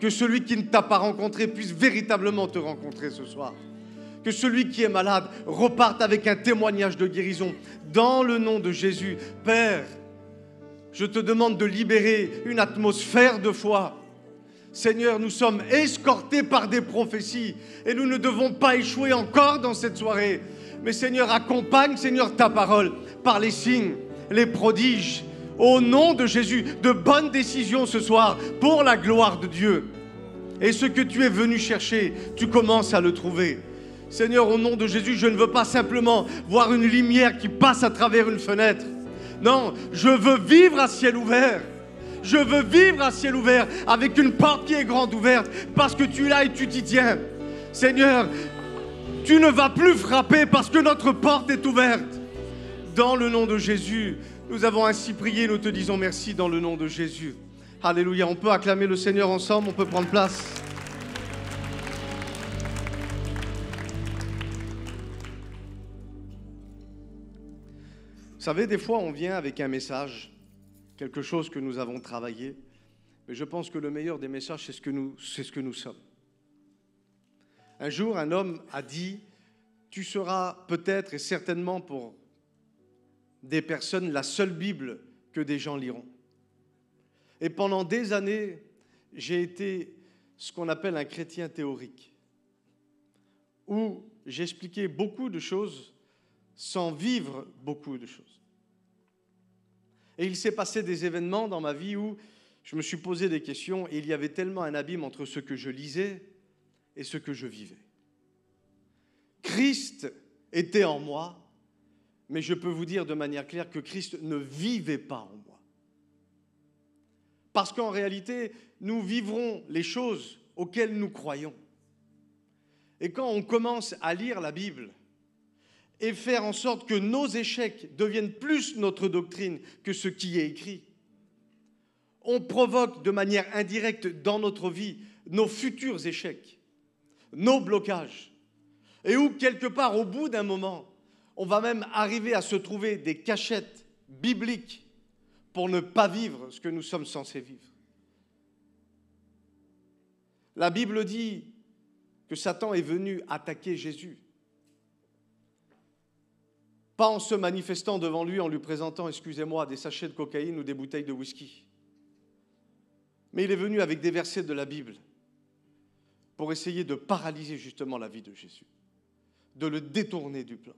Que celui qui ne t'a pas rencontré puisse véritablement te rencontrer ce soir. Que celui qui est malade reparte avec un témoignage de guérison. Dans le nom de Jésus, Père, je te demande de libérer une atmosphère de foi. Seigneur, nous sommes escortés par des prophéties et nous ne devons pas échouer encore dans cette soirée. Mais Seigneur, accompagne, Seigneur, ta parole par les signes, les prodiges. Au nom de Jésus, de bonnes décisions ce soir pour la gloire de Dieu. Et ce que tu es venu chercher, tu commences à le trouver. Seigneur, au nom de Jésus, je ne veux pas simplement voir une lumière qui passe à travers une fenêtre. Non, je veux vivre à ciel ouvert. Je veux vivre à ciel ouvert avec une porte qui est grande ouverte parce que tu es là et tu t'y tiens. Seigneur, tu ne vas plus frapper parce que notre porte est ouverte. Dans le nom de Jésus, nous avons ainsi prié, nous te disons merci dans le nom de Jésus. Alléluia, on peut acclamer le Seigneur ensemble, on peut prendre place. Vous savez, des fois on vient avec un message, quelque chose que nous avons travaillé, mais je pense que le meilleur des messages, c'est ce que nous sommes. Un jour, un homme a dit, tu seras peut-être et certainement pour des personnes la seule Bible que des gens liront. Et pendant des années, j'ai été ce qu'on appelle un chrétien théorique, où j'expliquais beaucoup de choses sans vivre beaucoup de choses. Et il s'est passé des événements dans ma vie où je me suis posé des questions et il y avait tellement un abîme entre ce que je lisais et ce que je vivais. Christ était en moi, mais je peux vous dire de manière claire que Christ ne vivait pas en moi. Parce qu'en réalité, nous vivrons les choses auxquelles nous croyons. Et quand on commence à lire la Bible et faire en sorte que nos échecs deviennent plus notre doctrine que ce qui est écrit, on provoque de manière indirecte dans notre vie nos futurs échecs, nos blocages. Et où, quelque part, au bout d'un moment, on va même arriver à se trouver des cachettes bibliques pour ne pas vivre ce que nous sommes censés vivre. La Bible dit que Satan est venu attaquer Jésus. Pas en se manifestant devant lui, en lui présentant, excusez-moi, des sachets de cocaïne ou des bouteilles de whisky. Mais il est venu avec des versets de la Bible pour essayer de paralyser justement la vie de Jésus, de le détourner du plan.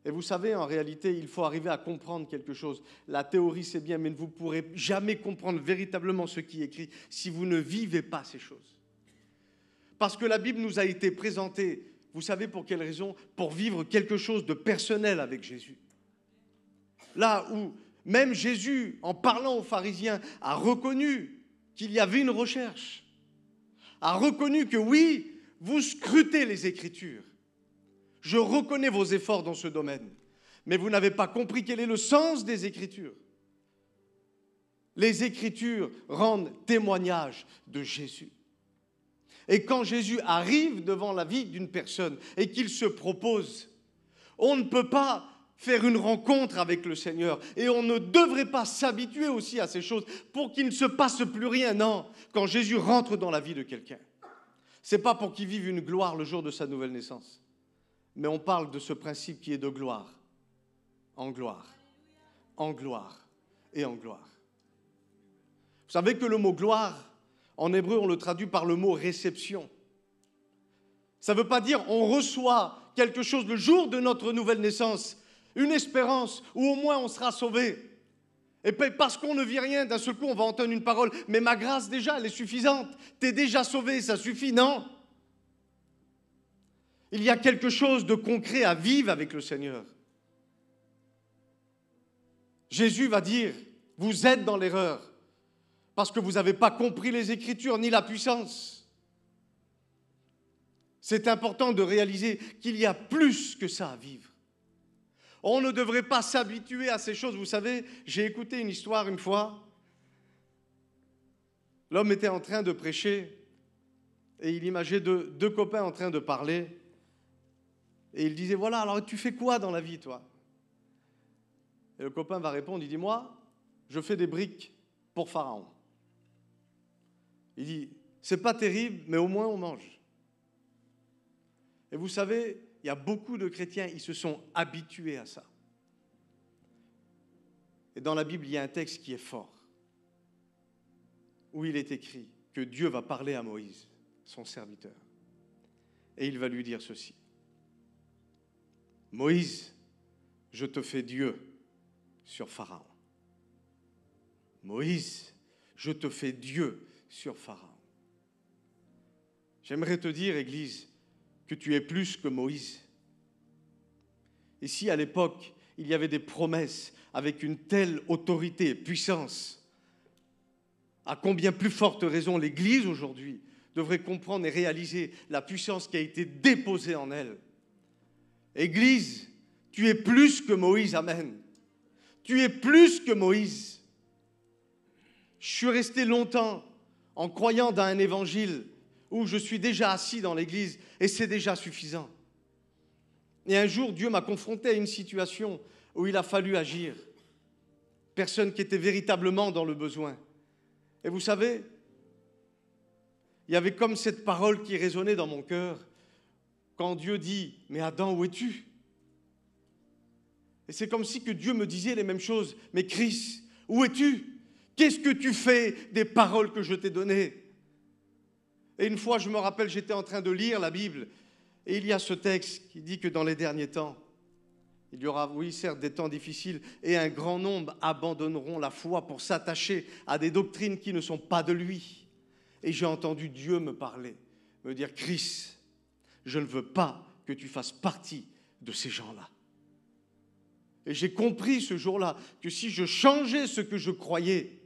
Et vous savez, en réalité, il faut arriver à comprendre quelque chose. La théorie, c'est bien, mais vous ne pourrez jamais comprendre véritablement ce qui est écrit si vous ne vivez pas ces choses. Parce que la Bible nous a été présentée, vous savez pour quelle raison? Pour vivre quelque chose de personnel avec Jésus. Là où même Jésus, en parlant aux pharisiens, a reconnu qu'il y avait une recherche, a reconnu que oui, vous scrutez les Écritures. Je reconnais vos efforts dans ce domaine, mais vous n'avez pas compris quel est le sens des Écritures. Les Écritures rendent témoignage de Jésus. Et quand Jésus arrive devant la vie d'une personne et qu'il se propose, on ne peut pas faire une rencontre avec le Seigneur et on ne devrait pas s'habituer aussi à ces choses pour qu'il ne se passe plus rien. Non, quand Jésus rentre dans la vie de quelqu'un, ce n'est pas pour qu'il vive une gloire le jour de sa nouvelle naissance. Mais on parle de ce principe qui est de gloire, en gloire, en gloire et en gloire. Vous savez que le mot gloire, en hébreu, on le traduit par le mot réception. Ça ne veut pas dire on reçoit quelque chose le jour de notre nouvelle naissance, une espérance où au moins on sera sauvé. Et parce qu'on ne vit rien, d'un seul coup on va entendre une parole, mais ma grâce déjà, elle est suffisante. T'es déjà sauvé, ça suffit, non? Il y a quelque chose de concret à vivre avec le Seigneur. Jésus va dire, vous êtes dans l'erreur parce que vous n'avez pas compris les Écritures ni la puissance. C'est important de réaliser qu'il y a plus que ça à vivre. On ne devrait pas s'habituer à ces choses. Vous savez, j'ai écouté une histoire une fois. L'homme était en train de prêcher et il imaginait deux copains en train de parler. Et il disait, voilà, alors tu fais quoi dans la vie, toi? Et le copain va répondre, il dit, moi, je fais des briques pour Pharaon. Il dit, c'est pas terrible, mais au moins on mange. Et vous savez, il y a beaucoup de chrétiens, ils se sont habitués à ça. Et dans la Bible, il y a un texte qui est fort, où il est écrit que Dieu va parler à Moïse, son serviteur. Et il va lui dire ceci. Moïse, je te fais Dieu sur Pharaon. Moïse, je te fais Dieu sur Pharaon. J'aimerais te dire, Église, que tu es plus que Moïse. Et si à l'époque, il y avait des promesses avec une telle autorité et puissance, à combien plus forte raison l'Église aujourd'hui devrait comprendre et réaliser la puissance qui a été déposée en elle. Église, tu es plus que Moïse, amen. Tu es plus que Moïse. Je suis resté longtemps en croyant dans un évangile où je suis déjà assis dans l'église et c'est déjà suffisant. Et un jour, Dieu m'a confronté à une situation où il a fallu agir. Personne qui était véritablement dans le besoin. Et vous savez, il y avait comme cette parole qui résonnait dans mon cœur quand Dieu dit « Mais Adam, où es-tu » Et c'est comme si que Dieu me disait les mêmes choses. « Mais Chris, où es-tu ? Qu'est-ce que tu fais des paroles que je t'ai données ?» Et une fois, je me rappelle, j'étais en train de lire la Bible et il y a ce texte qui dit que dans les derniers temps, il y aura, oui, certes, des temps difficiles et un grand nombre abandonneront la foi pour s'attacher à des doctrines qui ne sont pas de lui. Et j'ai entendu Dieu me parler, me dire « Chris, je ne veux pas que tu fasses partie de ces gens-là. » Et j'ai compris ce jour-là que si je changeais ce que je croyais,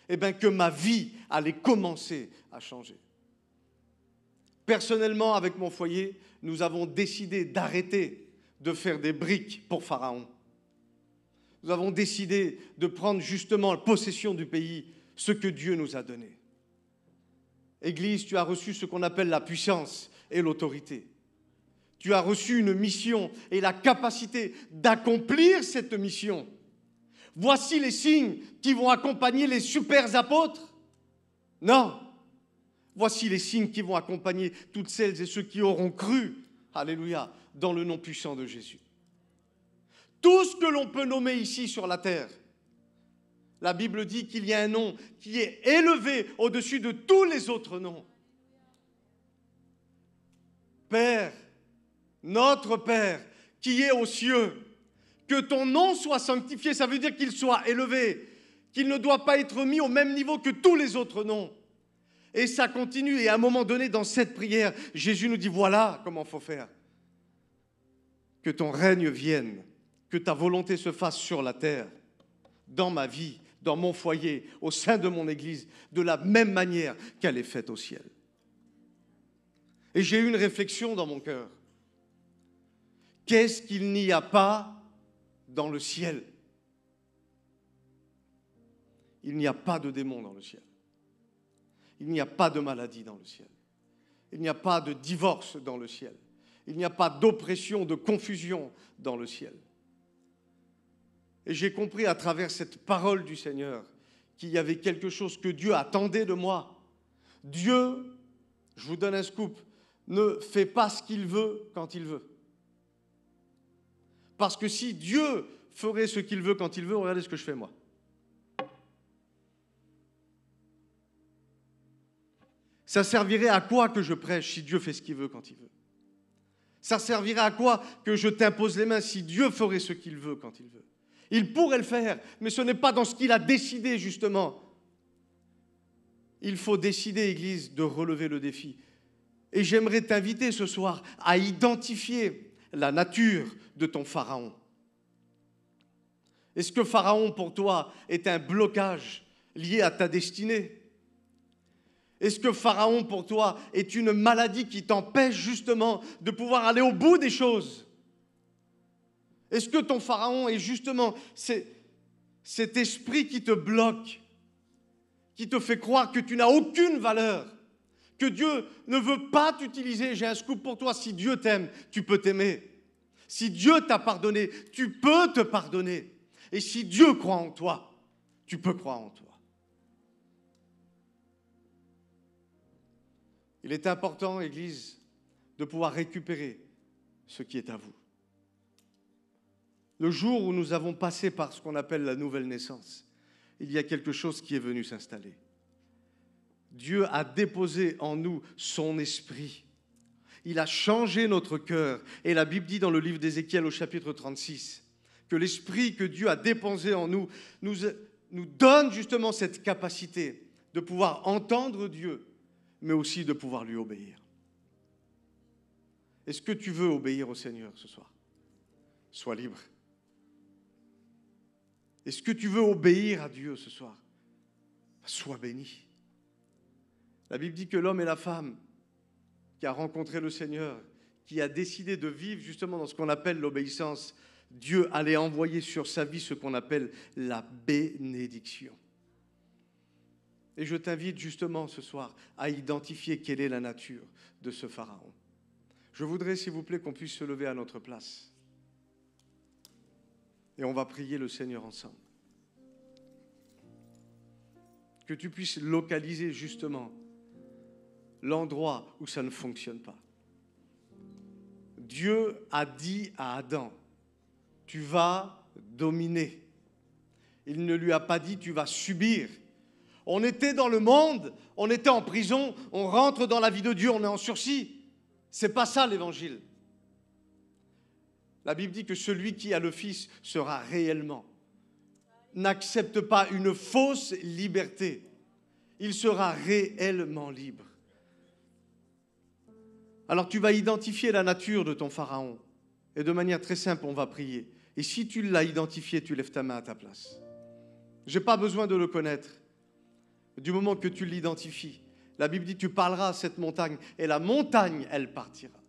eh bien que ma vie allait commencer à changer. Personnellement, avec mon foyer, nous avons décidé d'arrêter de faire des briques pour Pharaon. Nous avons décidé de prendre justement possession du pays, ce que Dieu nous a donné. Église, tu as reçu ce qu'on appelle la puissance et l'autorité. Tu as reçu une mission et la capacité d'accomplir cette mission. Voici les signes qui vont accompagner les super apôtres. Non. Voici les signes qui vont accompagner toutes celles et ceux qui auront cru, alléluia, dans le nom puissant de Jésus. Tout ce que l'on peut nommer ici sur la terre, la Bible dit qu'il y a un nom qui est élevé au-dessus de tous les autres noms. Père, notre Père, qui est aux cieux, que ton nom soit sanctifié, ça veut dire qu'il soit élevé, qu'il ne doit pas être mis au même niveau que tous les autres noms. Et ça continue, et à un moment donné, dans cette prière, Jésus nous dit, voilà comment il faut faire. Que ton règne vienne, que ta volonté se fasse sur la terre, dans ma vie, dans mon foyer, au sein de mon église, de la même manière qu'elle est faite au ciel. Et j'ai eu une réflexion dans mon cœur. Qu'est-ce qu'il n'y a pas dans le ciel? Il n'y a pas de démons dans le ciel. Il n'y a pas de maladie dans le ciel. Il n'y a pas de divorce dans le ciel. Il n'y a pas d'oppression, de confusion dans le ciel. Et j'ai compris à travers cette parole du Seigneur qu'il y avait quelque chose que Dieu attendait de moi. Dieu, je vous donne un scoop, ne fait pas ce qu'il veut quand il veut. Parce que si Dieu ferait ce qu'il veut quand il veut, regardez ce que je fais moi. Ça servirait à quoi que je prêche si Dieu fait ce qu'il veut quand il veut? Ça servirait à quoi que je t'impose les mains si Dieu ferait ce qu'il veut quand il veut? Il pourrait le faire, mais ce n'est pas dans ce qu'il a décidé justement. Il faut décider, Église, de relever le défi. Et j'aimerais t'inviter ce soir à identifier la nature de ton Pharaon. Est-ce que Pharaon pour toi est un blocage lié à ta destinée? Est-ce que Pharaon pour toi est une maladie qui t'empêche justement de pouvoir aller au bout des choses? Est-ce que ton Pharaon est justement cet esprit qui te bloque, qui te fait croire que tu n'as aucune valeur, que Dieu ne veut pas t'utiliser? J'ai un scoop pour toi, si Dieu t'aime, tu peux t'aimer. Si Dieu t'a pardonné, tu peux te pardonner. Et si Dieu croit en toi, tu peux croire en toi. Il est important, Église, de pouvoir récupérer ce qui est à vous. Le jour où nous avons passé par ce qu'on appelle la nouvelle naissance, il y a quelque chose qui est venu s'installer. Dieu a déposé en nous son esprit. Il a changé notre cœur. Et la Bible dit dans le livre d'Ézéchiel au chapitre 36 que l'esprit que Dieu a déposé en nous nous donne justement cette capacité de pouvoir entendre Dieu, mais aussi de pouvoir lui obéir. Est-ce que tu veux obéir au Seigneur ce soir? Sois libre. Est-ce que tu veux obéir à Dieu ce soir? Sois béni. La Bible dit que l'homme et la femme qui a rencontré le Seigneur, qui a décidé de vivre justement dans ce qu'on appelle l'obéissance, Dieu allait envoyer sur sa vie ce qu'on appelle la bénédiction. Et je t'invite justement ce soir à identifier quelle est la nature de ce Pharaon. Je voudrais, s'il vous plaît, qu'on puisse se lever à notre place. Et on va prier le Seigneur ensemble. Que tu puisses localiser justement l'endroit où ça ne fonctionne pas. Dieu a dit à Adam, tu vas dominer. Il ne lui a pas dit, tu vas subir. On était dans le monde, on était en prison, on rentre dans la vie de Dieu, on est en sursis. C'est pas ça l'évangile. La Bible dit que celui qui a le Fils sera réellement. N'accepte pas une fausse liberté. Il sera réellement libre. Alors tu vas identifier la nature de ton Pharaon. Et de manière très simple, on va prier. Et si tu l'as identifié, tu lèves ta main à ta place. Je n'ai pas besoin de le connaître. Du moment que tu l'identifies, la Bible dit tu parleras à cette montagne et la montagne, elle partira.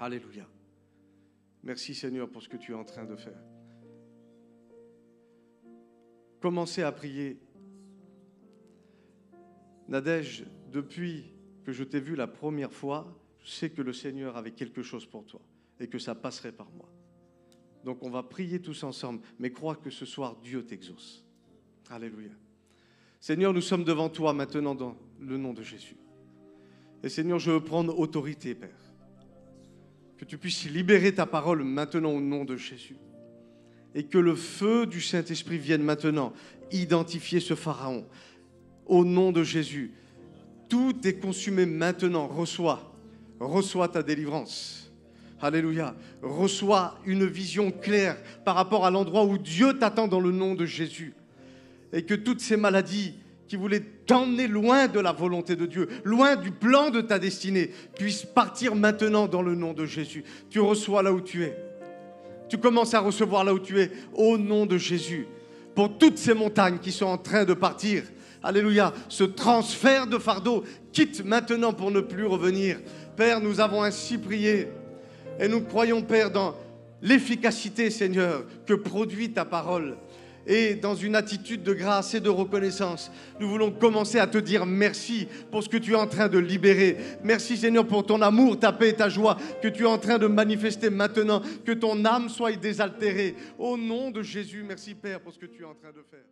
Alléluia. Merci Seigneur pour ce que tu es en train de faire. Commencez à prier. Nadège, depuis que je t'ai vu la première fois, je sais que le Seigneur avait quelque chose pour toi et que ça passerait par moi. Donc on va prier tous ensemble, mais crois que ce soir Dieu t'exauce. Alléluia. Seigneur, nous sommes devant toi maintenant dans le nom de Jésus. Et Seigneur, je veux prendre autorité, Père. Que tu puisses libérer ta parole maintenant au nom de Jésus. Et que le feu du Saint-Esprit vienne maintenant identifier ce Pharaon. Au nom de Jésus. Tout est consumé maintenant. Reçois ta délivrance. Alléluia. Reçois une vision claire par rapport à l'endroit où Dieu t'attend dans le nom de Jésus. Et que toutes ces maladies qui voulaient t'emmener loin de la volonté de Dieu, loin du plan de ta destinée, puissent partir maintenant dans le nom de Jésus. Tu reçois là où tu es. Tu commences à recevoir là où tu es, au nom de Jésus. Pour toutes ces montagnes qui sont en train de partir, alléluia, ce transfert de fardeau quitte maintenant pour ne plus revenir. Père, nous avons ainsi prié et nous croyons, Père, dans l'efficacité, Seigneur, que produit ta parole. Et dans une attitude de grâce et de reconnaissance, nous voulons commencer à te dire merci pour ce que tu es en train de libérer. Merci Seigneur pour ton amour, ta paix et ta joie que tu es en train de manifester maintenant. Que ton âme soit désaltérée. Au nom de Jésus, merci Père pour ce que tu es en train de faire.